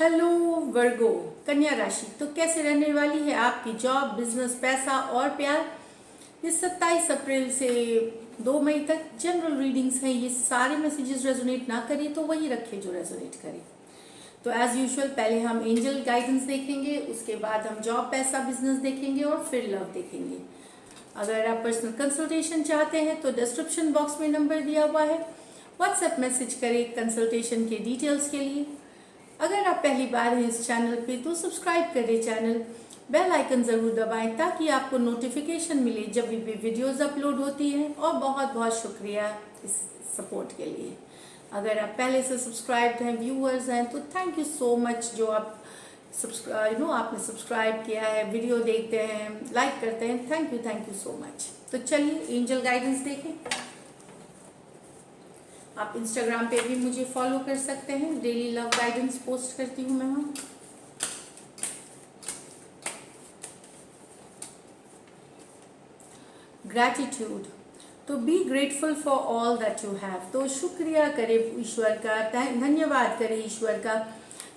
Hello वर्गो कन्या राशि, तो कैसे रहने वाली है आपकी जॉब, बिजनेस, पैसा और प्यार। ये 27 अप्रैल से 2 मई तक जनरल रीडिंग्स हैं। ये सारे मैसेजेस रेजोनेट ना करिए तो वही रखे जो रेजोनेट करे। तो एज यूजुअल पहले हम एंजल गाइडेंस देखेंगे, उसके बाद हम जॉब, पैसा, बिजनेस देखेंगे और फिर लव देखेंगे। अगर आप पर्सनल कंसल्टेशन चाहते हैं तो डिस्क्रिप्शन बॉक्स में नंबर दिया हुआ है, व्हाट्सएप मैसेज करें कंसल्टेशन के डिटेल्स के लिए। अगर आप पहली बार हैं इस चैनल पे तो सब्सक्राइब करें चैनल, बेल आइकन ज़रूर दबाएं ताकि आपको नोटिफिकेशन मिले जब भी वीडियोस अपलोड होती हैं। और बहुत बहुत शुक्रिया इस सपोर्ट के लिए। अगर आप पहले से सब्सक्राइब्ड हैं, व्यूअर्स हैं, तो थैंक यू सो मच जो आप आपने सब्सक्राइब किया है, वीडियो देखते हैं, लाइक करते हैं। Thank you so much. तो चलिए एंजल गाइडेंस देखें। आप इंस्टाग्राम पे भी मुझे फॉलो कर सकते हैं, डेली लव गाइडेंस पोस्ट करती हूँ मैं वहाँ। ग्रैटिट्यूड, तो be grateful for all that you have. तो शुक्रिया करें ईश्वर का, धन्यवाद करें ईश्वर का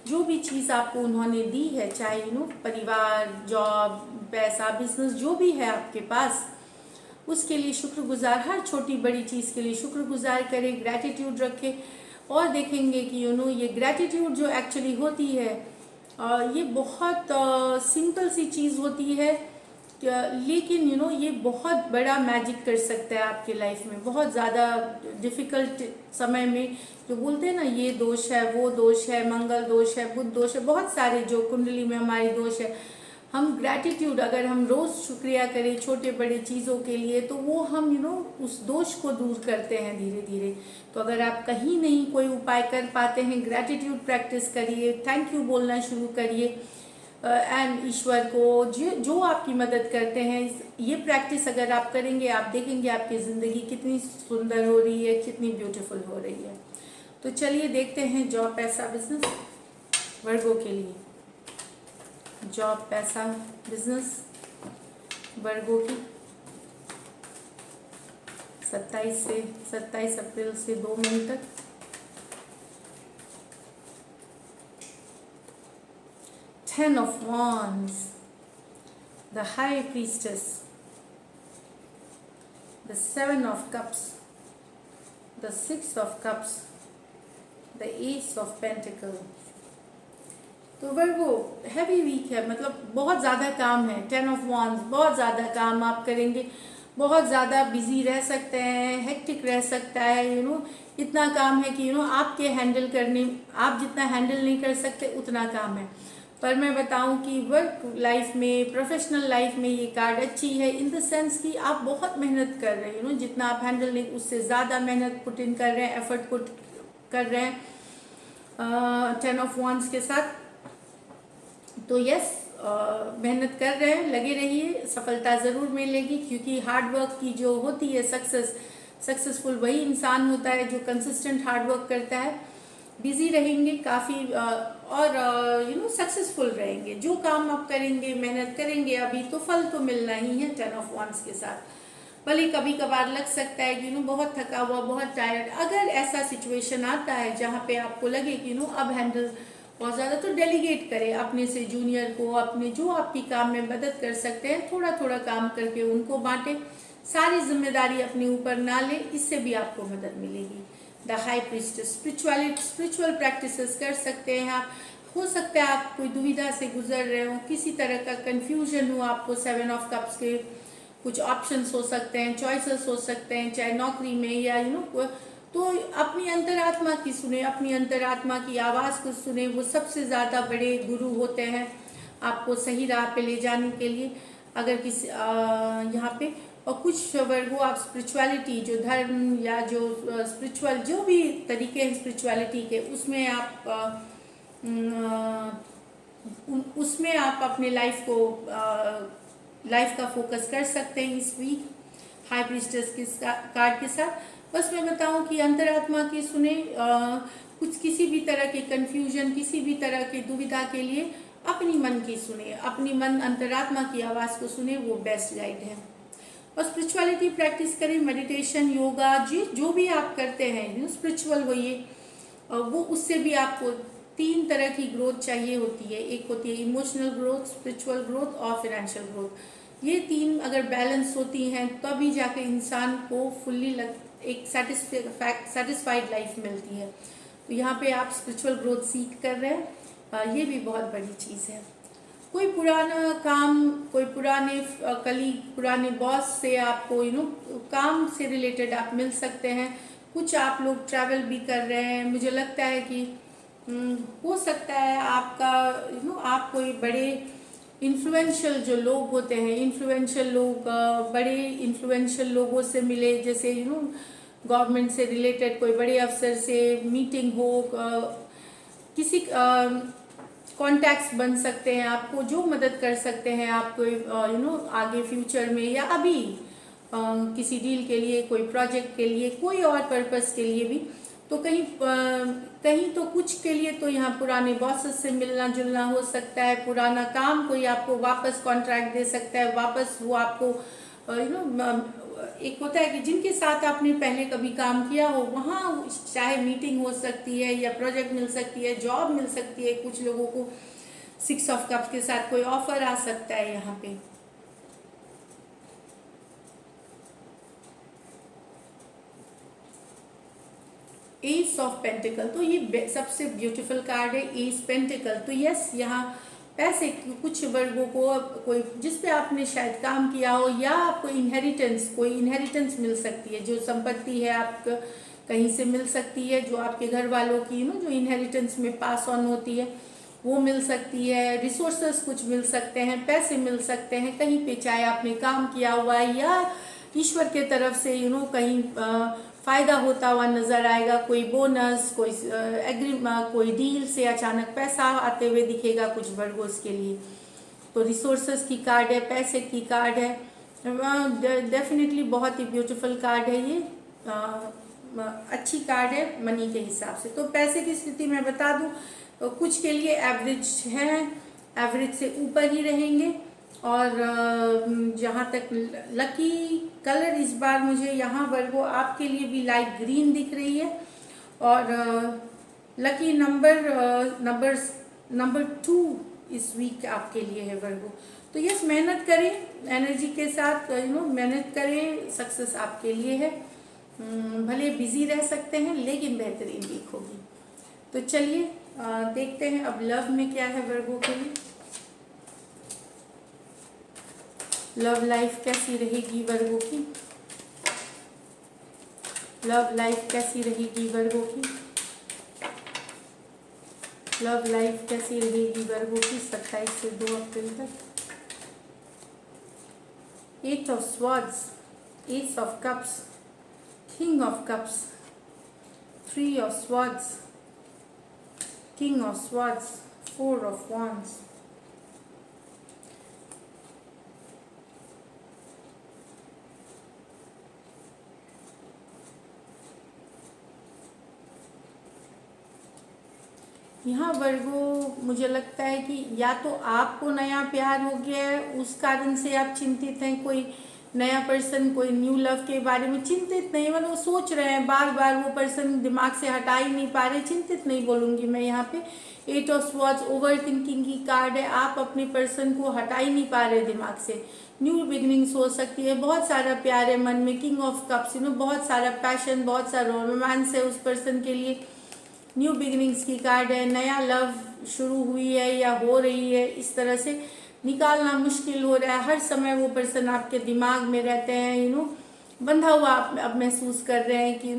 जो भी चीज़ आपको उन्होंने दी है, चाहे परिवार, जॉब, पैसा, बिजनेस, जो भी है आपके पास, उसके लिए शुक्रगुजार, हर छोटी बड़ी चीज़ के लिए शुक्रगुजार करें, ग्रैटिट्यूड रखें। और देखेंगे कि ये ग्रैटिट्यूड जो एक्चुअली होती है, ये बहुत सिंपल सी चीज़ होती है, लेकिन ये बहुत बड़ा मैजिक कर सकता है आपकी लाइफ में। बहुत ज़्यादा डिफ़िकल्ट समय में जो बोलते हैं ना, ये दोष है, वो दोष है, मंगल दोष है, बुध दोष है, बहुत सारे जो कुंडली में हमारी दोष है, हम ग्रैटिट्यूड अगर हम रोज़ शुक्रिया करें छोटे बड़े चीज़ों के लिए, तो वो हम उस दोष को दूर करते हैं धीरे धीरे। तो अगर आप कहीं नहीं कोई उपाय कर पाते हैं, ग्रैटिट्यूड प्रैक्टिस करिए, थैंक यू बोलना शुरू करिए एंड ईश्वर को जो आपकी मदद करते हैं। ये प्रैक्टिस अगर आप करेंगे, आप देखेंगे आपकी ज़िंदगी कितनी सुंदर हो रही है, कितनी ब्यूटीफुल हो रही है। तो चलिए देखते हैं जॉब, पैसा, बिजनेस वर्गों के लिए। जॉब, पैसा, बिजनेस वर्गों की 27 अप्रैल से 2 मई तक। Ten of Wands, the High Priestess, the Seven of Cups, the Six of Cups, the Ace of Pentacles। तो वर्गो हैवी वीक है, मतलब बहुत ज़्यादा काम है। 10 ऑफ वॉन्ड्स, बहुत ज़्यादा काम आप करेंगे, बहुत ज़्यादा बिजी रह सकते हैं, हेक्टिक रह सकता है। इतना काम है कि आपके हैंडल करने, आप जितना हैंडल नहीं कर सकते उतना काम है। पर मैं बताऊं कि वर्क लाइफ में, प्रोफेशनल लाइफ में ये कार्ड अच्छी है इन द सेंस कि आप बहुत मेहनत कर रहे हैं। जितना आप हैंडल नहीं, उससे ज़्यादा मेहनत पुट इन कर रहे हैं, एफर्ट पुट कर रहे हैं 10 ऑफ वॉन्ड्स के साथ। तो यस, मेहनत कर रहे हैं, लगे रहिए, सफलता ज़रूर मिलेगी। क्योंकि हार्ड वर्क की जो होती है सक्सेसफुल वही इंसान होता है जो कंसिस्टेंट हार्ड वर्क करता है। बिजी रहेंगे काफ़ी और सक्सेसफुल रहेंगे। जो काम आप करेंगे, मेहनत करेंगे अभी, तो फल तो मिलना ही है 10 ऑफ वॉन्ड्स के साथ। भले कभी कभार लग सकता है कि बहुत थका हुआ, बहुत टायर्ड। अगर ऐसा सिचुएशन आता है जहाँ पे आपको लगे कि अब हैंडल बहुत ज़्यादा, तो डेलीगेट करें अपने से जूनियर को, अपने जो आपकी काम में मदद कर सकते हैं, थोड़ा थोड़ा काम करके उनको बांटें। सारी जिम्मेदारी अपने ऊपर ना लें, इससे भी आपको मदद मिलेगी। The high priestess, spiritual practices कर सकते हैं आप। हो सकता है आप कोई दुविधा से गुजर रहे हो, किसी तरह का कंफ्यूजन हो आपको। 7 ऑफ कप्स के कुछ ऑप्शंस हो सकते हैं, चॉइसेस हो सकते हैं, चाहे नौकरी में या तो अपनी अंतरात्मा की सुने, अपनी अंतरात्मा की आवाज़ को सुने। वो सबसे ज़्यादा बड़े गुरु होते हैं आपको सही राह पे ले जाने के लिए। अगर किसी यहाँ पे, और कुछ वर्गों आप स्पिरिचुअलिटी, जो धर्म या जो स्पिरिचुअल जो भी तरीके हैं स्पिरिचुअलिटी के, उसमें आप अपने लाइफ का फोकस कर सकते हैं इस वीक हाई प्रीस्टेस के कार्ड के साथ। बस मैं बताऊं कि अंतरात्मा की सुने, कुछ किसी भी तरह के कंफ्यूजन, किसी भी तरह की दुविधा के लिए अपनी मन की सुने, अपनी मन अंतरात्मा की आवाज़ को सुने, वो बेस्ट गाइड है। और स्पिरिचुअलिटी प्रैक्टिस करें, मेडिटेशन, योगा, जो भी आप करते हैं स्पिरिचुअल होइए, वो उससे भी आपको तीन तरह की ग्रोथ चाहिए होती है, एक होती है इमोशनल ग्रोथ, स्पिरिचुअल ग्रोथ और फाइनेंशियल ग्रोथ। ये तीन अगर बैलेंस होती हैं तभी जाके इंसान को फुल्ली एक सेटिस्फाइड लाइफ मिलती है। तो यहाँ पे आप स्पिरिचुअल ग्रोथ सीख कर रहे हैं, ये भी बहुत बड़ी चीज़ है। कोई पुराना काम, कोई पुराने कलीग, पुराने बॉस से आपको काम से रिलेटेड आप मिल सकते हैं। कुछ आप लोग ट्रैवल भी कर रहे हैं, मुझे लगता है कि हो सकता है आपका आप कोई बड़े इन्फ्लुएंशियल जो लोग होते हैं, इन्फ्लुएंशियल लोग, बड़े इन्फ्लुएंशियल लोगों से मिले, जैसे गवर्नमेंट से रिलेटेड कोई बड़े अफसर से मीटिंग हो, किसी कॉन्टैक्ट्स बन सकते हैं आपको जो मदद कर सकते हैं आपको आगे फ्यूचर में या अभी किसी डील के लिए, कोई प्रोजेक्ट के लिए, कोई और पर्पस के लिए भी। तो कहीं तो कुछ के लिए तो यहाँ पुराने बॉसेस से मिलना जुलना हो सकता है, पुराना काम कोई आपको वापस कॉन्ट्रैक्ट दे सकता है, वापस वो आपको एक होता है कि जिनके साथ आपने पहले कभी काम किया हो वहाँ चाहे मीटिंग हो सकती है या प्रोजेक्ट मिल सकती है, जॉब मिल सकती है। कुछ लोगों को 6 ऑफ कप्स के साथ कोई ऑफर आ सकता है यहाँ पे। एस ऑफ पेंटिकल, तो ये सबसे ब्यूटीफुल कार्ड है, एस पेंटिकल। तो यस, यहाँ पैसे कुछ वर्गों को कोई जिस पे आपने शायद काम किया हो या आपको कोई इनहेरिटेंस मिल सकती है, जो संपत्ति है आपको कहीं से मिल सकती है, जो आपके घर वालों की जो इनहेरिटेंस में पास ऑन होती है वो मिल सकती है। रिसोर्सेस कुछ मिल सकते हैं, पैसे मिल सकते हैं कहीं पे, चाहे आपने काम किया हुआ है या ईश्वर के तरफ से कहीं फायदा होता हुआ नजर आएगा, कोई बोनस, कोई डील से अचानक पैसा आते हुए दिखेगा कुछ वर्गों के लिए। तो रिसोर्सेस की कार्ड है, पैसे की कार्ड है, डेफिनेटली बहुत ही ब्यूटीफुल कार्ड है ये, अच्छी कार्ड है मनी के हिसाब से। तो पैसे की स्थिति मैं बता दूं तो कुछ के लिए एवरेज है, एवरेज से ऊपर ही रहेंगे। और जहाँ तक लकी कलर इस बार मुझे यहाँ वर्गो आपके लिए भी लाइट ग्रीन दिख रही है। और लकी नंबर 2 इस वीक आपके लिए है वर्गो। तो यस, मेहनत करें एनर्जी के साथ, मेहनत करें, सक्सेस आपके लिए है। भले बिजी रह सकते हैं लेकिन बेहतरीन वीक होगी। तो चलिए देखते हैं अब लव में क्या है वर्गो के लिए। लव लाइफ कैसी रहेगी वर्गो की, लव लाइफ कैसी रहेगी वर्गो की, लव लाइफ कैसी रहेगी वर्गो की 27 से 2 अप्रैल तक। 8 of swords, S of cups, king of cups, 3 of swords, king of swords, 4 of wands. यहाँ वर्गो मुझे लगता है कि या तो आपको नया प्यार हो गया है, उस कारण से आप चिंतित हैं, कोई नया पर्सन, कोई न्यू लव के बारे में चिंतित नहीं, मतलब सोच रहे हैं बार बार, वो पर्सन दिमाग से हटा ही नहीं पा रहे। चिंतित नहीं बोलूँगी मैं यहाँ पे। 8 ऑफ स्वॉर्ड्स ओवर थिंकिंग की कार्ड है, आप अपने पर्सन को हटा ही नहीं पा रहे दिमाग से। न्यू बिगनिंग्स हो सकती है, बहुत सारा प्यार है मन में। किंग ऑफ कप्स, बहुत सारा पैशन, बहुत सारा रोमांस है उस पर्सन के लिए। न्यू बिगिनिंग्स की कार्ड है, नया लव शुरू हुई है या हो रही है, इस तरह से निकालना मुश्किल हो रहा है। हर समय वो पर्सन आपके दिमाग में रहते हैं, बंधा हुआ आप अब महसूस कर रहे हैं कि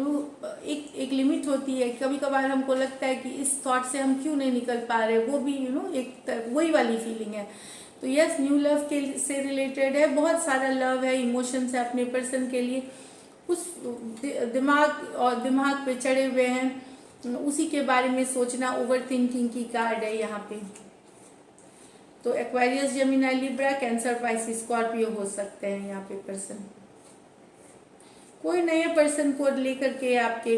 एक लिमिट होती है। कभी कभार हमको लगता है कि इस थॉट से हम क्यों नहीं निकल पा रहे, वो भी एक वही वाली फीलिंग है। तो यस, न्यू लव के से रिलेटेड है, बहुत सारा लव है, इमोशंस है अपने पर्सन के लिए, उस दिमाग पे चढ़े हुए हैं, उसी के बारे में सोचना, ओवर थिंकिंग की कार्ड है यहाँ पे। तो Aquarius, Gemini, Libra, cancer, Pisces, Scorpio हो सकते हैं यहाँ पे पर्सन। कोई नए पर्सन को लेकर के आपके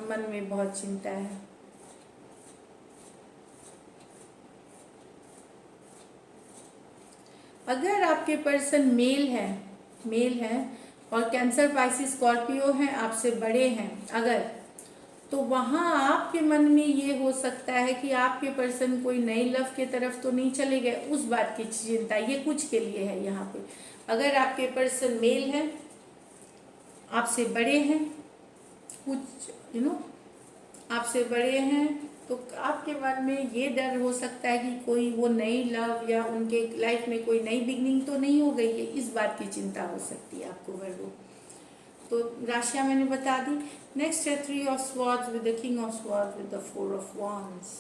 मन में बहुत चिंता है। अगर आपके पर्सन मेल है और कैंसर, पाइसिस, स्कॉर्पियो हैं, आपसे बड़े हैं अगर, तो वहाँ आपके मन में ये हो सकता है कि आपके पर्सन कोई नई लव के तरफ तो नहीं चले गए, उस बात की चिंता ये कुछ के लिए है यहाँ पे। अगर आपके पर्सन मेल है, आपसे बड़े हैं, कुछ आपसे बड़े हैं, तो आपके मन में ये डर हो सकता है कि कोई वो नई लव या उनके लाइफ में कोई नई बिगनिंग तो नहीं हो गई है, इस बात की चिंता हो सकती है आपको वर्गो। तो राशियां मैंने बता दी। नेक्स्ट है 3 of swords with the king of swords with the 4 of wands.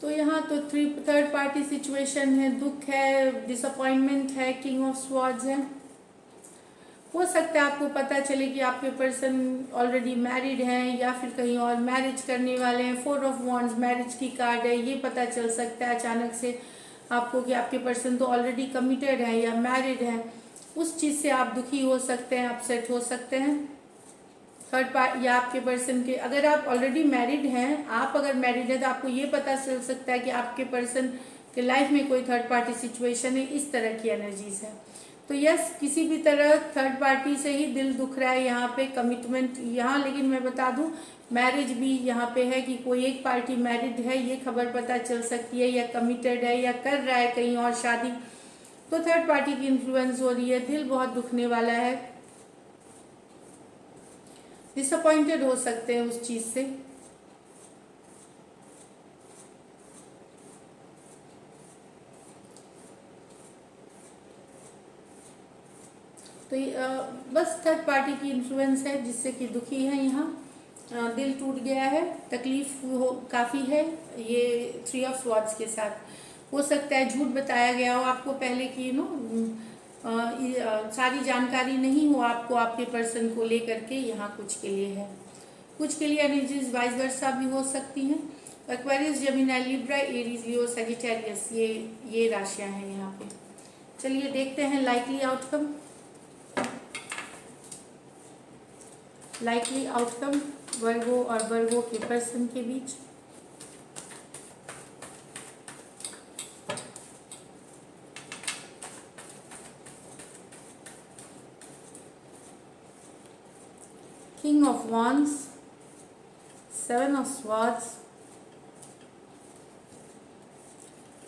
तो यहाँ तो थर्ड पार्टी सिचुएशन है, दुख है, डिसअपॉइंटमेंट है, किंग ऑफ स्वॉर्ड्स है। हो सकता है आपको पता चले कि आपके पर्सन ऑलरेडी मैरिड हैं या फिर कहीं और मैरिज करने वाले हैं। 4 ऑफ वॉन्ड्स मैरिज की कार्ड है, ये पता चल सकता है अचानक से आपको कि आपके पर्सन तो ऑलरेडी कमिटेड है या मैरिड है। उस चीज़ से आप दुखी हो सकते हैं, अपसेट हो सकते हैं। थर्ड पार्ट या आपके पर्सन के, अगर आप ऑलरेडी मैरिड हैं, आप अगर मैरिड है तो आपको ये पता चल सकता है कि आपके पर्सन के लाइफ में कोई थर्ड पार्टी सिचुएशन है, इस तरह की एनर्जीज है। तो यस, किसी भी तरह थर्ड पार्टी से ही दिल दुख रहा है यहाँ पे, कमिटमेंट यहाँ। लेकिन मैं बता दूं, मैरिज भी यहाँ पे है कि कोई एक पार्टी मैरिड है, ये खबर पता चल सकती है, या कमिटेड है या कर रहा है कहीं और शादी। तो थर्ड पार्टी की इन्फ्लुएंस हो रही है, दिल बहुत दुखने वाला है, डिसअपॉइंटेड हो सकते हैं उस चीज से। तो बस थर्ड पार्टी की इन्फ्लुएंस है जिससे कि दुखी है यहाँ, दिल टूट गया है, तकलीफ हो काफ़ी है ये 3 ऑफ स्वॉर्ड्स के साथ। हो सकता है झूठ बताया गया हो आपको पहले की सारी जानकारी नहीं हो आपको आपके पर्सन को लेकर के, यहाँ कुछ के लिए है, कुछ के लिए एनर्जीज वाइस वर्सा भी हो सकती हैं। Aquarius, Gemini, Libra, Aries, Leo, Sagittarius, ये राशियां हैं यहाँ पे। चलिए देखते हैं likely outcome. Likely outcome Virgo और वर्गो के पर्सन के बीच। King of wands, 7 of swords.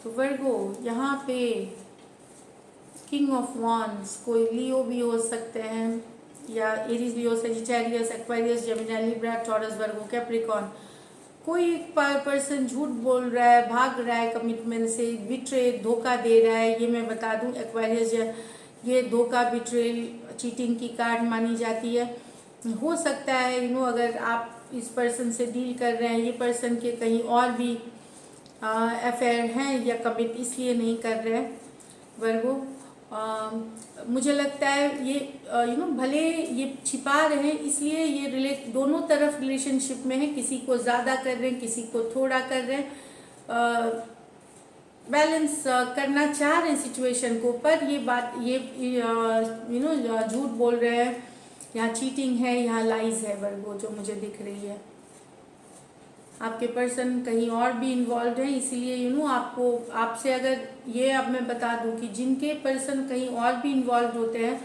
तो वर्गो यहाँ पे किंग ऑफ वॉन्ड्स, कोई लियो भी हो सकते हैं, या Aries, Leo, Sagittarius, Aquarius, Gemini, Libra, Taurus, Virgo, Capricorn. कोई एक पर्सन झूठ बोल रहा है, भाग रहा है कमिटमेंट से, बिट्रे, धोखा दे रहा है। ये मैं बता दूं, एक्वेरियस ये धोखा, बिट्रेल, चीटिंग की कार्ड मानी जाती है। हो सकता है अगर आप इस पर्सन से डील कर रहे हैं, ये पर्सन के कहीं और भी अफेयर हैं या कमिट इसलिए नहीं कर रहे हैं वर्गो। मुझे लगता है ये भले ये छिपा रहे हैं, इसलिए ये दोनों तरफ रिलेशनशिप में है, किसी को ज़्यादा कर रहे हैं, किसी को थोड़ा कर रहे हैं, बैलेंस करना चाह रहे हैं सिचुएशन को। पर ये बात ये झूठ बोल रहे हैं, यहाँ चीटिंग है, यहाँ लाइज है वर्गो, जो मुझे दिख रही है। आपके पर्सन कहीं और भी इन्वॉल्व हैं, इसीलिए आपसे अगर ये अब मैं बता दूं कि जिनके पर्सन कहीं और भी इन्वॉल्व होते हैं,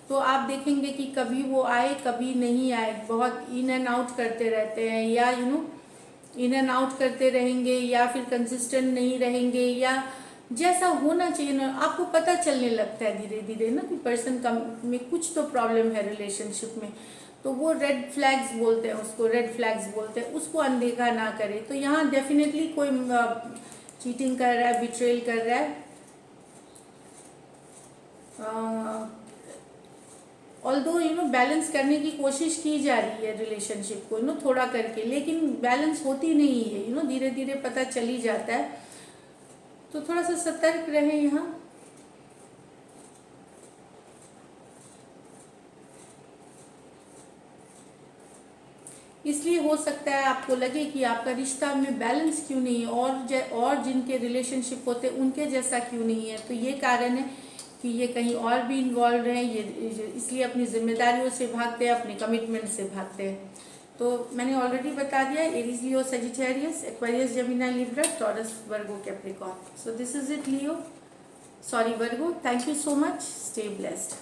तो आप देखेंगे कि कभी वो आए कभी नहीं आए, बहुत इन एंड आउट करते रहते हैं, या इन एंड आउट करते रहेंगे, या फिर कंसिस्टेंट नहीं रहेंगे, या जैसा होना चाहिए ना, आपको पता चलने लगता है धीरे धीरे कि पर्सन में कुछ तो प्रॉब्लम है रिलेशनशिप में। तो वो रेड फ्लैग्स बोलते हैं उसको, रेड फ्लैग्स बोलते हैं, उसको अनदेखा ना करे। तो यहाँ डेफिनेटली कोई चीटिंग कर रहा है, बिट्रेल कर रहा है। ऑल्दो बैलेंस करने की कोशिश की जा रही है रिलेशनशिप को थोड़ा करके, लेकिन बैलेंस होती नहीं है, धीरे धीरे पता चल ही जाता है। तो थोड़ा सा सतर्क रहे यहाँ। इसलिए हो सकता है आपको लगे कि आपका रिश्ता में बैलेंस क्यों नहीं है, और जिनके रिलेशनशिप होते हैं उनके जैसा क्यों नहीं है। तो ये कारण है कि ये कहीं और भी इन्वॉल्व हैं, ये इसलिए अपनी जिम्मेदारियों से भागते हैं, अपने कमिटमेंट से भागते हैं। तो मैंने ऑलरेडी बता दिया, Aries, Leo, Sagittarius, Aquarius, Gemini, Libra, Taurus, Virgo, Capricorn. So this is it Leo, sorry Virgo. Thank you so much, stay blessed.